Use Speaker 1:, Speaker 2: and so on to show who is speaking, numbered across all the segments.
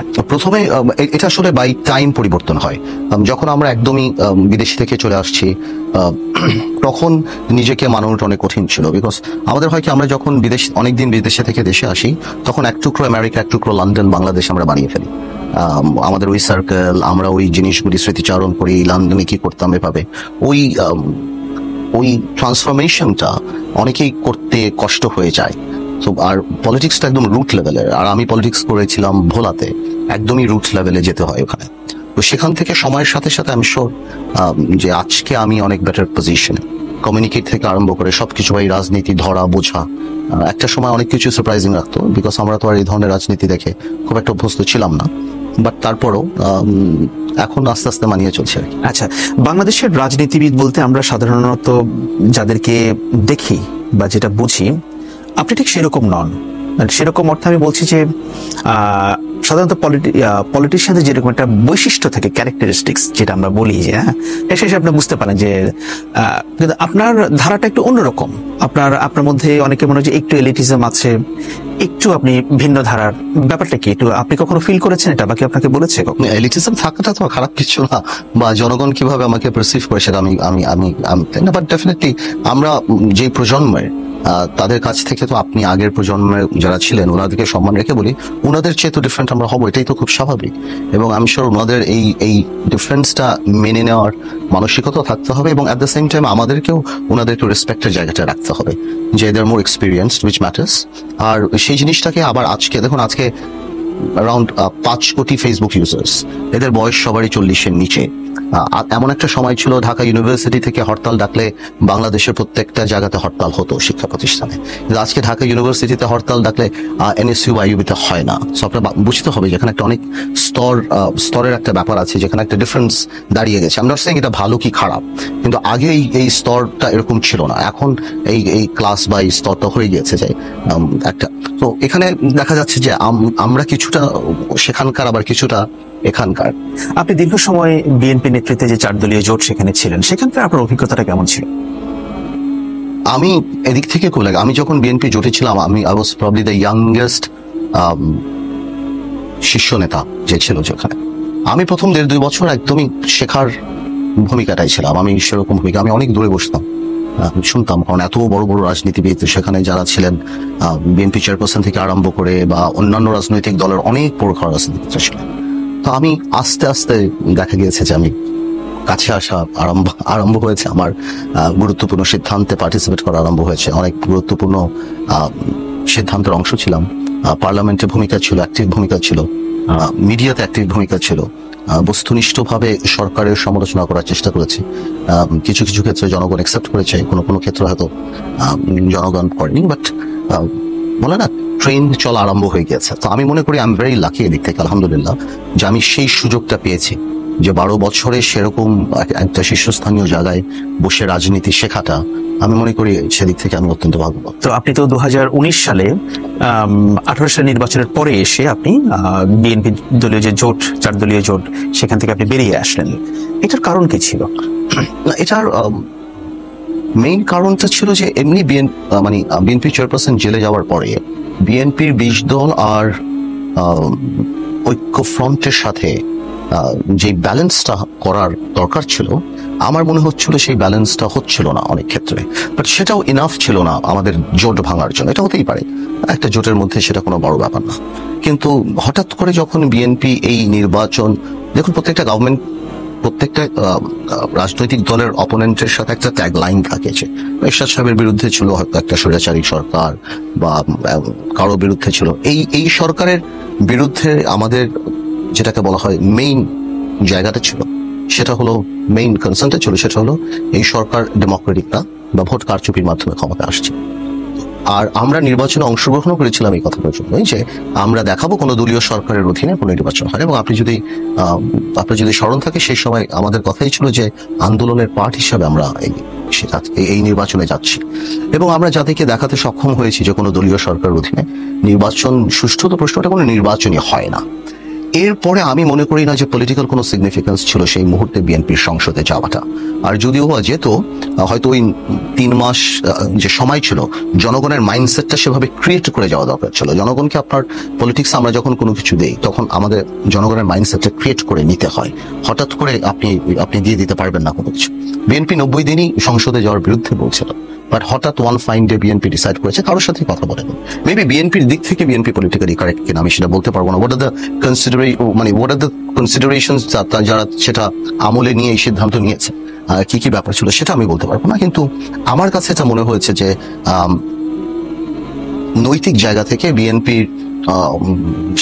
Speaker 1: করেছেন?
Speaker 2: প্রথমে এটা আসলে বাই টাইম পরিবর্তন হয়। যখন আমরা একদমই বিদেশ থেকে চলে আসছি তখন নিজেকে মানানোটা অনেক কঠিন ছিল, বিকজ আমাদের হয় কি, আমরা যখন অনেকদিন বিদেশে থেকে দেশে আসি তখন এক টুকরো আমেরিকা, এক টুকরো লন্ডন, বাংলাদেশ আমরা বানিয়ে ফেলি। আমাদের ওই সার্কেল, আমরা ওই জিনিসগুলি স্মৃতিচারণ করি, লন্ডনে কি করতাম এভাবে। ওই ট্রান্সফরমেশনটা অনেকেই করতে কষ্ট হয়ে যায়। তো আর পলিটিক্সটা একদম রুট লেভেলের, আর আমি পলিটিক্স করেছিলাম ভোলাতে, একদমই রুট লেভেলে যেতে হয় ওখানে। তো সেখান থেকে সময়ের সাথে সাথে আমি শিওর যে আজকে আমি অনেক বেটার পজিশনে, কমিউনিকেট থেকে আরম্ভ করে সবকিছু, এই রাজনীতি ধরা বোঝা। একটা সময় অনেক কিছু সারপ্রাইজিং লাগতো, বিকজ আমরা তো আর এই ধরনের রাজনীতি দেখে খুব একটা অভ্যস্ত ছিলাম না, বাট তারপরও এখন আস্তে আস্তে মানিয়ে চলছে।
Speaker 1: আচ্ছা, বাংলাদেশের রাজনীতিবিদ বলতে আমরা সাধারণত যাদেরকে দেখি বা যেটা বুঝি, আপনি ঠিক সেরকম নন। সেরকম অর্থে আমি বলছি যে সাধারণত পলিটিশিয়ানদের যেরকম একটা বৈশিষ্ট্য থাকে, ক্যারেক্টারিস্টিক্স যেটা আমরা বলি, যে হ্যাঁ, শেষে আপনি বুঝতে পারেন যে কিন্তু আপনার ধারাটা একটু অন্যরকম। আপনার মধ্যে অনেকে মনে হয় যে একটু এলিটিজম আছে, একটু আপনি ভিন্ন ধারার। ব্যাপারটা কি, একটু আপনি কখনো ফিল করেছেন এটা, বাকি আপনাকে বলেছে কখনো?
Speaker 2: এলিটিজম থাকাটা তো খারাপ কিছু না, বা জনগণ কিভাবে আমাকে পারসিভ করে সেটা আমি না, বাট ডেফিনেটলি আমরা যে প্রজন্মের, তাদের কাছ থেকে তো আপনি আগের প্রজন্মের যারা ছিলেন ওনাদেরকে সম্মান রেখে বলি, ওনাদের চেয়ে তো ডিফারেন্ট আমরা হবো, এটাই তো খুব স্বাভাবিক। এবং আমি শিওর ওনাদের এই ডিফারেন্সটা মেনে নেওয়ার মানসিকতা থাকতে হবে, এবং অ্যাট দ্য সেম টাইম আমাদেরকেও ওনাদেরকে রেসপেক্টের জায়গাটা রাখতে হবে, যে এদের মোর এক্সপিরিয়েন্স উইচ ম্যাটার্স। আর সেই জিনিসটাকে আবার আজকে দেখুন, আজকে অ্যারাউন্ড 5 কোটি ফেসবুক ইউজার্স, এদের বয়স সবারই 40-এর নিচে। এমন একটা সময় ছিল ঢাকা ইউনিভার্সিটি থেকে হরতাল ডাকলে বাংলাদেশের প্রত্যেকটা জায়গাতে হরতাল হতো শিক্ষা প্রতিষ্ঠানে, কিন্তু আজকে ঢাকা ইউনিভার্সিটিতে হরতাল ডাকলে এনএসইউ বা ইউবিতে হয় না। সো আপনার বুঝতে হবে যেখানে একটা অনেক স্তরের একটা ব্যাপার আছে, যেখানে একটা ডিফারেন্স দাঁড়িয়ে গেছে। আমরা সেইং এটা ভালো কি খারাপ, কিন্তু আগে এই স্তরটা এরকম ছিল না, এখন এই ক্লাস বা এই স্তরটা হয়ে গিয়েছে যে একটা। তো এখানে দেখা যাচ্ছে যে আমরা কিছুটা সেখানকার, আবার কিছুটা এখানকার।
Speaker 1: আপনি দীর্ঘ সময় বিএনপি নেতৃত্বে যে 4 দলীয় জোট সেখানে ছিলেন, সেখানকার আপনার অভিজ্ঞতাটা কেমন ছিল?
Speaker 2: আমি এদিক থেকে খুব লাগে, আমি যখন বিএনপি জোটে ছিলাম, I was probably the youngest শীর্ষ নেতা যে ছিল যেখানে। আমি প্রথম 1.5-2 বছর একদমই শেখার ভূমিকাটাই ছিলাম। আমি সেরকম ভূমিকা, আমি অনেক দূরে বসতাম, শুনতাম, কারণ এত বড় বড় রাজনীতিবিদ সেখানে যারা ছিলেন, বিএনপি চেয়ারপারসন থেকে আরম্ভ করে বা অন্যান্য রাজনৈতিক দলের অনেক বড় রাজনীতিবিদ ছিলেন। তো আমি আস্তে আস্তে দেখা গিয়েছে যে আমি কাছে আসা আরম্ভ হয়েছে, আমার গুরুত্বপূর্ণ সিদ্ধান্তে পার্টিসিপেট করা আরম্ভ হয়েছে, অনেক গুরুত্বপূর্ণ সিদ্ধান্তের অংশ ছিলাম। পার্লামেন্টে ভূমিকা ছিল, অ্যাক্টিভ ভূমিকা ছিল, মিডিয়াতে অ্যাক্টিভ ভূমিকা ছিল, বস্তুনিষ্ঠভাবে সরকারের সমালোচনা করার চেষ্টা করেছি। কিছু কিছু ক্ষেত্রে জনগণ অ্যাকসেপ্ট করেছে, কোনো ক্ষেত্রে হয়তো জনগণ করেনি, বাট বলে না, ট্রেন চলা আরম্ভ হয়ে গেছে। তো আমি মনে করি আই এম ভেরি লাকি এদিক থেকে, আলহামদুলিল্লাহ, যে আমি সেই সুযোগটা পেয়েছি, যে 12 বছরে সেরকম একটা শীর্ষস্থানীয় জায়গায় বসে রাজনীতি শেখাটা, আমি মনে করি সেদিক থেকে আমি অত্যন্ত ভাগ্যবান।
Speaker 1: তো আপনি তো 2019 সালে 18 সালের নির্বাচনের পরে এসে আপনি বিএনপি দলীয় যে জোট, 4 দলীয় জোট, সেখান থেকে আপনি বেরিয়ে আসলেন। এটার কারণ কি ছিল?
Speaker 2: এটার মেইন কারণটা ছিল যে এমনি বিএনপি চেয়ারপারসন জেলে যাওয়ার পরে বিএনপির 20 দল আর ঐক্য ফ্রন্টের সাথে যে ব্যালেন্সটা করার দরকার ছিল, আমার মনে হচ্ছিল সেই ব্যালেন্সটা হচ্ছিল না অনেক ক্ষেত্রে। বাট সেটাও ইনাফ ছিল না আমাদের জোট ভাঙার জন্য। এটা হতেই পারে, একটা জোটের মধ্যে সেটা কোনো বড় ব্যাপার না। কিন্তু হঠাৎ করে যখন বিএনপি এই নির্বাচন, দেখুন প্রত্যেকটা রাজনৈতিক দলের অপোনেন্টের সাথে একটা ট্যাগ লাইন থাকে, যে এরশাদ সাহেবের বিরুদ্ধে ছিল হয়তো একটা স্বৈরাচারী সরকার, বা কারো বিরুদ্ধে ছিল এই সরকারের বিরুদ্ধে আমাদের যেটাকে বলা হয় মেইন জায়গাটা ছিল, সেটা হলো মেইন কনসার্নটা ছিল, সেটা হলো এই সরকার ডেমোক্রেটিক না, বা ভোট কারচুপির মাধ্যমে ক্ষমতা আসছে। আর আমরা নির্বাচনে অংশগ্রহণ করেছিলাম এই কথাটার জন্য, যে আমরা দেখাবো কোনো দলীয় সরকারের অধীনে কোনো নির্বাচন হয়। এবং আপনার যদি স্মরণ থাকে, সেই সময় আমাদের কথাই ছিল যে আন্দোলনের পার্ট হিসাবে আমরা এই নির্বাচনে যাচ্ছি, এবং আমরা জাতিকে দেখাতে সক্ষম হয়েছি যে কোনো দলীয় সরকারের অধীনে নির্বাচন সুষ্ঠু। তো প্রশ্নটা কোনো নির্বাচনই হয় না, এরপরে আমি মনে করি না যে পলিটিক্যাল কোনো সিগনিফিকেন্স ছিল সেই মুহূর্তে বিএনপির সংসদে যাওয়াটা। আর যদিও যেত, হয়তো ওই 3 মাস যে সময় ছিল, জনগণের মাইন্ডসেটটা সেভাবে ক্রিয়েট করে যাওয়া দরকার ছিল। জনগণকে আপনার পলিটিক্স আমরা যখন কোনো কিছু দেই, তখন আমাদের জনগণের মাইন্ডসেটটা ক্রিয়েট করে নিতে হয়। হঠাৎ করে আপনি দিয়ে দিতে পারবেন না কোনো কিছু। বিএনপি 90 দিনই সংসদে যাওয়ার বিরুদ্ধে বলছিল, বাট হঠাৎ one fine day BNP decide করেছে কারোর সাথে কথা বলে না। মেবি বিএনপির দিক থেকে বিএনপি পলিটিক্যালি কারেক্ট কিনা আমি সেটা বলতে পারবো না। হোয়াট আর দ্য কনসিডারেশনস যারা সেটা আমলে নিয়ে এই সিদ্ধান্ত নিয়েছে, কি কি ব্যাপার ছিল সেটা আমি বলতে পারবো না। কিন্তু আমার কাছে এটা মনে হয়েছে যে নৈতিক জায়গা থেকে বিএনপির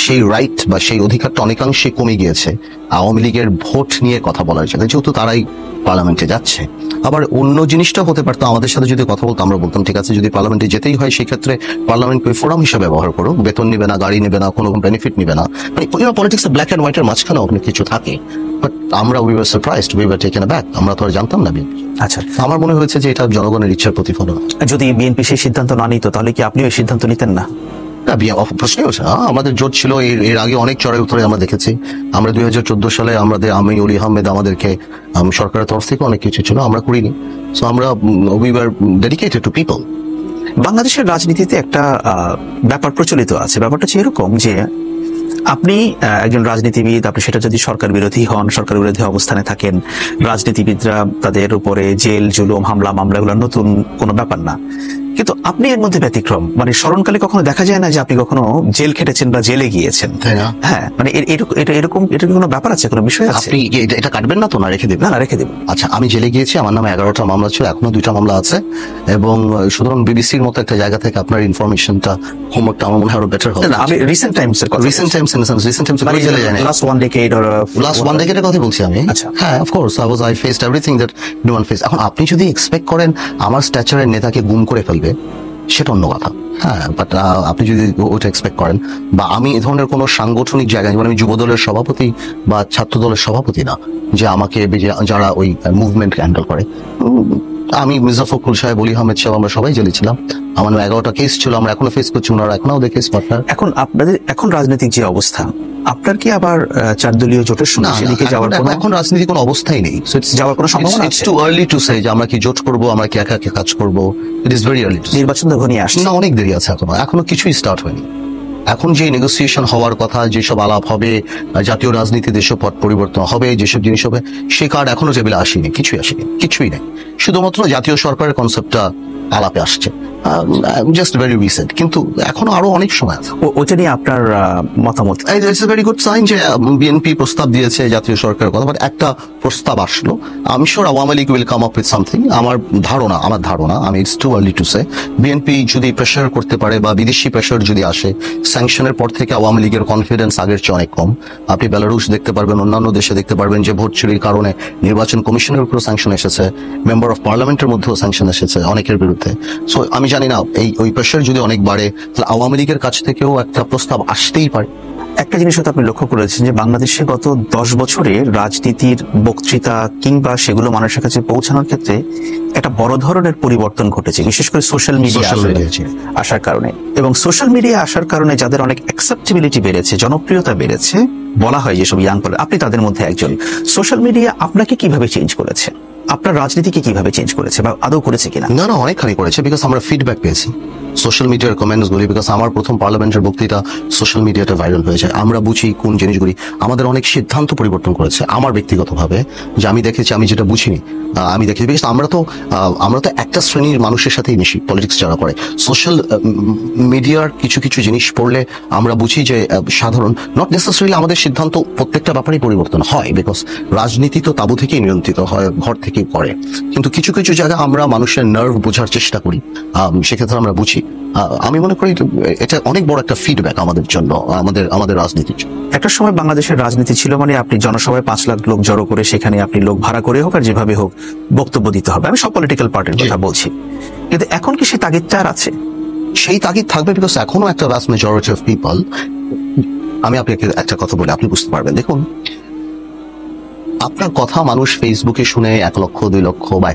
Speaker 2: সেই রাইট বা সেই অধিকারটা অনেকাংশে কমে গিয়েছে আওয়ামী লীগের ভোট নিয়ে কথা বলার জায়গায়, যেহেতু তারাই পার্লামেন্টে যাচ্ছে। আবার অন্য জিনিসটা হতে পারতো, আমাদের সাথে যদি কথা বলতো আমরা বলতাম ঠিক আছে, যদি পার্লামেন্টে যেতেই হয় সেক্ষেত্রে পার্লামেন্টকে ফোরাম হিসেবে ব্যবহার করো, বেতন নিবে না, গাড়ি নেবে না, কোনো বেনিফিট নিবে না। মানে পলিটিক্স ব্ল্যাক অ্যান্ড হোয়াইটের মাঝখানে অনেক কিছু থাকে, বাট আমরা we war surprised, we were taken back, আমরা তো আর জানতাম না।
Speaker 1: আচ্ছা,
Speaker 2: আমার মনে হয়েছে যে এটা জনগণের ইচ্ছার প্রতিফলন।
Speaker 1: যদি বিএনপি সেই সিদ্ধান্ত না নিত তাহলে কি আপনিও এই সিদ্ধান্ত নিতেন না?
Speaker 2: প্রশ্নই হচ্ছে আমাদের জোট ছিল, এর আগে অনেক চড়াই উত্তরে আমরা দেখেছি। আমরা 2014 সালে আমি অলি আহমেদ আমাদেরকে সরকারের তরফ থেকে অনেক কিছু ছিল, আমরা করিনি। সো আমরা we were dedicated to people.
Speaker 1: বাংলাদেশের রাজনীতিতে একটা ব্যাপার প্রচলিত আছে, ব্যাপারটা হচ্ছে এরকম যে আপনি একজন রাজনীতিবিদ, আপনি সেটা যদি সরকার বিরোধী হন, সরকার বিরোধী অবস্থানে থাকেন, রাজনীতিবিদরা তাদের উপরে জেল জুলুম হামলা মামলা এগুলো নতুন কোনো ব্যাপার না। কিন্তু আপনি এর মধ্যে ব্যতিক্রম, মানে স্মরণকালে কখনো দেখা যায় না যে আপনি কখনো জেল খেটেছেন বা জেলে গিয়েছেন,
Speaker 2: তাই না?
Speaker 1: হ্যাঁ, মানে এটা কোনো ব্যাপার আছে, কোনো বিষয় আছে?
Speaker 2: আপনি এটা কাটবেন না তো? না রেখে দেবেন?
Speaker 1: না, রেখে দেবেন।
Speaker 2: আচ্ছা, আমি জেলে গিয়েছি, আমার নামে 11টা মামলা ছিল, এখনো 2টা মামলা আছে। এবং সুতরাং বিবিসির মতো একটা জায়গা থেকে আপনার ইনফরমেশনটা, হোমওয়ার্কটা আমার মনে হয় আরো বেটার হবে।
Speaker 1: আমি রিসেন্ট টাইমস এর কথা,
Speaker 2: রিসেন্ট টাইমস জেলে জানি
Speaker 1: last one decade or
Speaker 2: last one ডেকেডের কথা বলছি আমি।
Speaker 1: আচ্ছা,
Speaker 2: হ্যাঁ, of course I faced everything that no one face. এখন আপনি যদি এক্সপেক্ট করেন আমার স্ট্যাচারের নেতাকে গুম করে ফেলবে, সেটা অন্য কথা। হ্যাঁ, বাট আপনি যদি ওটা এক্সপেক্ট করেন, বা আমি এ ধরনের কোনো সাংগঠনিক জায়গায়, যেমন আমি যুব দলের সভাপতি বা ছাত্র দলের সভাপতি না যে আমাকে যারা ওই মুভমেন্ট হ্যান্ডেল করে, আমি মির্জা ফখরুল সাহেব, অলি আহমেদ সাহেব, আমরা সবাই জেলে ছিলাম। আমার 11টা কেস ছিল, আমরা এখনো ফেস করছি, ওনারা এখনো ওদের কেস পার্টনার।
Speaker 1: এখন রাজনৈতিক যে অবস্থা, আপনার কি আবার 4 দলীয় জোটের সঙ্গে সেদিকে যাওয়ার কোনো,
Speaker 2: এখন রাজনীতি কোনো অবস্থাই নেই,
Speaker 1: যাওয়ার কোনো সম্ভাবনা আছে?
Speaker 2: ইটস টু আর্লি টু সে যে আমরা কি জোট করব, আমরা কি একা একা কাজ করব। It is very early.
Speaker 1: নির্বাচন তো ঘনিয়ে আসছে
Speaker 2: না, অনেক দেরি আছে, এখনো কিছুই স্টার্ট হয়নি। এখন যে নেগোসিয়েশন হওয়ার কথা, যেসব আলাপ হবে, জাতীয় রাজনীতি যেসব পথ পরিবর্তন হবে, যেসব জিনিস হবে, সে কার্ড এখনো টেবিলে আসেনি, কিছুই নেই। শুধুমাত্র জাতীয় সরকারের কনসেপ্টটা আলাপে আসছে, জাস্ট ভেরি রিসেন্ট, কিন্তু এখনো আরো অনেক সময় আছে।
Speaker 1: ওইটা নিয়ে আপনার মতামত?
Speaker 2: It's a very good sign যে বিএনপি প্রস্তাব দিয়েছে জাতীয় সরকারের কথা, বাট একটা প্রস্তাব আসলো। আমি sure Awami League will come up with something. আমার ধারণা আমি it's too early to say. BNP যদি প্রেশার করতে পারে বা বিদেশি প্রেশার যদি আসে, স্যাংশনের পর থেকে আওয়ামী লীগের কনফিডেন্স আগের চেয়ে অনেক কম। আপনি বেলারুশ দেখতে পারবেন, অন্যান্য দেশে দেখতে পারবেন যে ভোট চুরির কারণে নির্বাচন কমিশনের উপর স্যাংশন এসেছে, মেম্বার অফ পার্লামেন্টের মধ্যেও স্যাংশন এসেছে অনেকের বিরুদ্ধে। সো আমি জানি না, ওই প্রেশার যদি অনেক বাড়ে, তাহলে আওয়ামী লীগের কাছ থেকেও একটা প্রস্তাব আসতেই পারে।
Speaker 1: একটা জিনিস হয়তো আপনি লক্ষ্য করেছেন যে বাংলাদেশে গত 10 বছরে রাজনীতির বক্তৃতা কিংবা সেগুলো মানুষের কাছে পৌঁছানোর ক্ষেত্রে একটা বড় ধরনের পরিবর্তন ঘটেছে, বিশেষ করে সোশ্যাল মিডিয়া আসার কারণে। এবং সোশ্যাল মিডিয়া আসার কারণে যাদের অনেক অ্যাকসেপ্টেবিলিটি বেড়েছে, জনপ্রিয়তা বেড়েছে, বলা হয় যেসব ইয়াং পলে, আপনি তাদের মধ্যে একজন। সোশ্যাল মিডিয়া আপনাকে কিভাবে চেঞ্জ করেছে, আপনার রাজনীতিকে কিভাবে চেঞ্জ করেছে, বা আদৌ করেছে কিনা?
Speaker 2: না, অনেকখানি করেছে, বিকজ আমরা ফিডব্যাক পেয়েছি সোশ্যাল মিডিয়ার কমেন্টস গুলি। বিকজ আমার প্রথম পার্লামেন্টের বক্তৃতা সোশ্যাল মিডিয়াতে ভাইরাল হয়েছে, আমরা বুঝি কোন জিনিসগুলি। আমাদের অনেক সিদ্ধান্ত পরিবর্তন করেছে আমার ব্যক্তিগতভাবে, যে আমি দেখেছি, আমি যেটা বুঝিনি আমি দেখেছি। বিকজ আমরা তো একটা শ্রেণীর মানুষের সাথেই মিশি, পলিটিক্স যারা করে। সোশ্যাল মিডিয়ার কিছু জিনিস পড়লে আমরা বুঝি যে সাধারণ, নট নেসেসারিলি আমাদের সিদ্ধান্ত প্রত্যেকটা ব্যাপারেই পরিবর্তন হয়, বিকজ রাজনীতি তো তাবু থেকেই নিয়ন্ত্রিত হয়, ঘর থেকেই করে। কিন্তু কিছু জায়গায় আমরা মানুষের নার্ভ বোঝার চেষ্টা করি, সেক্ষেত্রে আমরা বুঝি। আমি মনে করি এটা অনেক বড় একটা ফিডব্যাক আমাদের জন্য, আমাদের রাজনীতির জন্য।
Speaker 1: একটা সময় বাংলাদেশের রাজনীতি ছিল মানে আপনি জনসভায় 5 লাখ লোক জড়ো করে সেখানে আপনি লোক ভাড়া করে হোক আর যেভাবে হোক বক্তব্য দিতে হবে। আমি সব পলিটিক্যাল পার্টির কথা বলছি, কিন্তু এখন কি সেই তাগিদটা আর আছে?
Speaker 2: সেই তাগিদ থাকবে, বিকজ এখনো একটা ভ্যাস্ট মেজরিটি অফ পিপল। আমি আপনাকে একটা কথা বলি, আপনি বুঝতে পারবেন। দেখুন, আপনার কথা মানুষ ফেসবুকে শুনে 1 লক্ষ 2 লক্ষ বা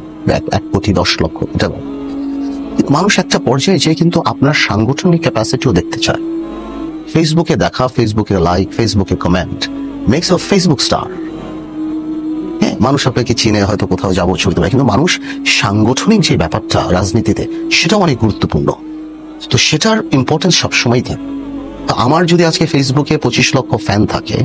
Speaker 2: 1 কোটি 10 লক্ষ, এটা মানুষ একটা পর্যায়ে যে কিন্তু আপনার সাংগঠনিক ক্যাপাসিটিও দেখতে চায়। ফেসবুকে দেখা, ফেসবুকে লাইক, ফেসবুকে comment makes a Facebook star. হ্যাঁ, মানুষ আপনাকে চিনে, হয়তো কোথাও যাবো ছবি তোলা, কিন্তু মানুষ সাংগঠনিক যে ব্যাপারটা রাজনীতিতে, সেটাও অনেক গুরুত্বপূর্ণ। তো সেটার ইম্পর্টেন্স সবসময় থাকে। তো আমার যদি আজকে ফেসবুকে 25 লক্ষ ফ্যান থাকে,